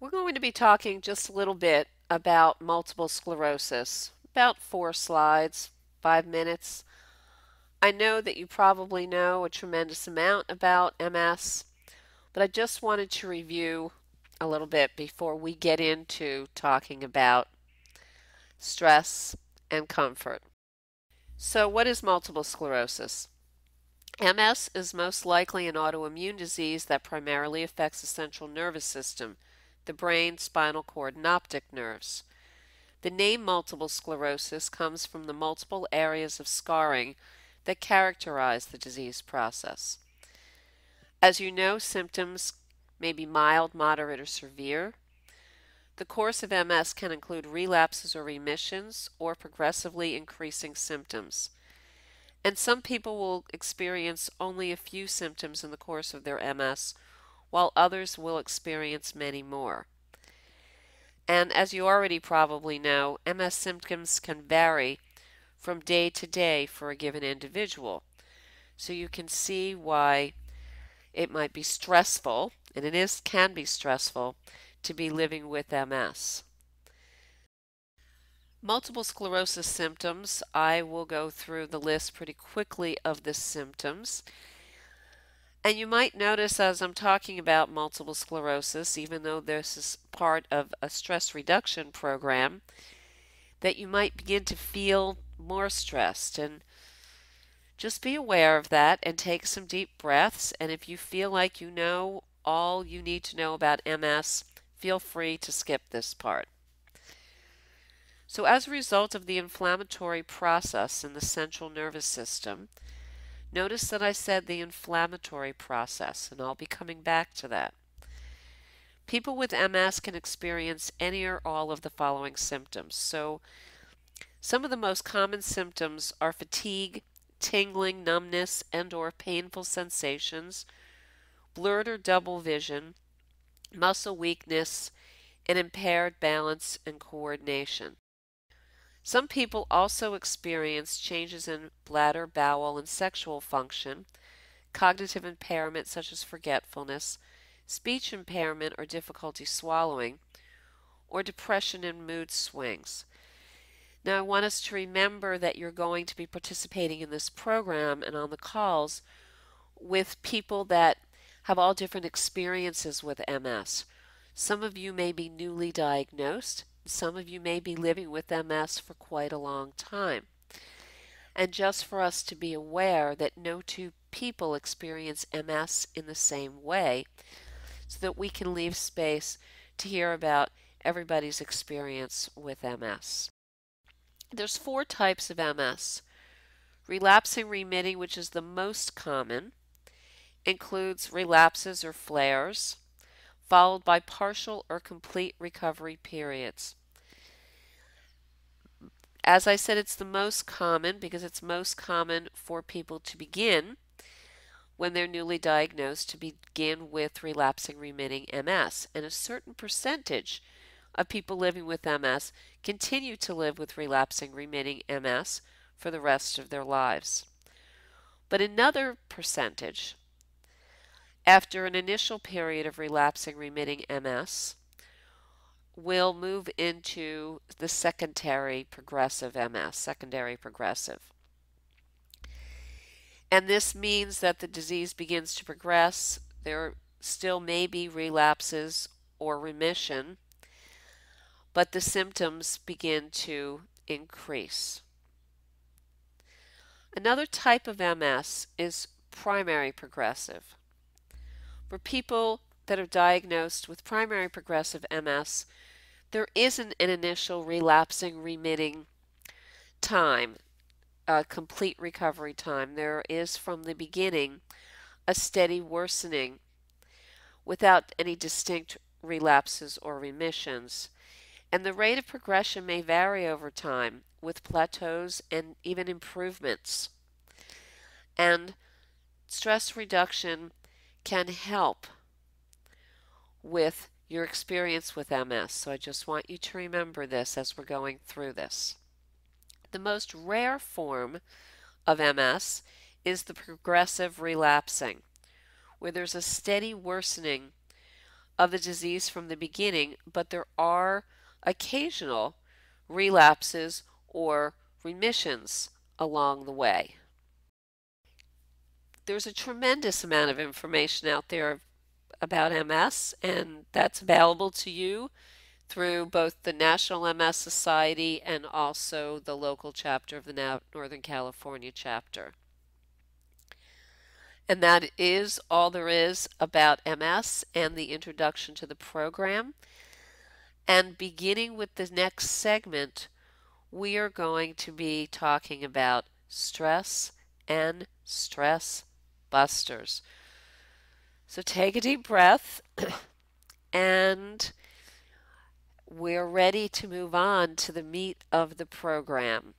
We're going to be talking just a little bit about multiple sclerosis, about 4 slides, 5 minutes. I know that you probably know a tremendous amount about MS, but I just wanted to review a little bit before we get into talking about stress and comfort. So, what is multiple sclerosis? MS is most likely an autoimmune disease that primarily affects the central nervous system, the brain, spinal cord, and optic nerves. The name multiple sclerosis comes from the multiple areas of scarring that characterize the disease process. As you know, symptoms may be mild, moderate, or severe. The course of MS can include relapses or remissions or progressively increasing symptoms. And some people will experience only a few symptoms in the course of their MS, while others will experience many more. And as you already probably know, MS symptoms can vary from day to day for a given individual. So you can see why it might be stressful, and can be stressful, to be living with MS. Multiple sclerosis symptoms, I will go through the list pretty quickly of the symptoms. And you might notice as I'm talking about multiple sclerosis, even though this is part of a stress reduction program, that you might begin to feel more stressed. And just be aware of that and take some deep breaths. And if you feel like you know all you need to know about MS, feel free to skip this part. So, as a result of the inflammatory process in the central nervous system, notice that I said the inflammatory process, and I'll be coming back to that. People with MS can experience any or all of the following symptoms. So, some of the most common symptoms are fatigue, tingling, numbness, and/or painful sensations, blurred or double vision, muscle weakness, and impaired balance and coordination. Some people also experience changes in bladder, bowel, and sexual function, cognitive impairment such as forgetfulness, speech impairment or difficulty swallowing, or depression and mood swings. Now, I want us to remember that you're going to be participating in this program and on the calls with people that have all different experiences with MS. Some of you may be newly diagnosed. Some of you may be living with MS for quite a long time. And just for us to be aware that no two people experience MS in the same way, so that we can leave space to hear about everybody's experience with MS. There's 4 types of MS. Relapsing remitting, which is the most common, includes relapses or flares, followed by partial or complete recovery periods. As I said, it's the most common because it's most common for people to begin when they're newly diagnosed to begin with relapsing remitting MS. And a certain percentage of people living with MS continue to live with relapsing remitting MS for the rest of their lives. But another percentage, after an initial period of relapsing remitting MS, will move into the secondary progressive MS, secondary progressive. And this means that the disease begins to progress. There still may be relapses or remission, but the symptoms begin to increase. Another type of MS is primary progressive. For people that are diagnosed with primary progressive MS, there isn't an initial relapsing remitting time, a complete recovery time. There is from the beginning a steady worsening without any distinct relapses or remissions. And the rate of progression may vary over time with plateaus and even improvements. And stress reduction can help with your experience with MS. So I just want you to remember this as we're going through this. The most rare form of MS is the progressive relapsing, where there's a steady worsening of the disease from the beginning, but there are occasional relapses or remissions along the way. There's a tremendous amount of information out there about MS, and that's available to you through both the National MS Society and also the local chapter of the Northern California chapter. And that is all there is about MS and the introduction to the program. And beginning with the next segment, we are going to be talking about stress and stress busters. So take a deep breath and we're ready to move on to the meat of the program.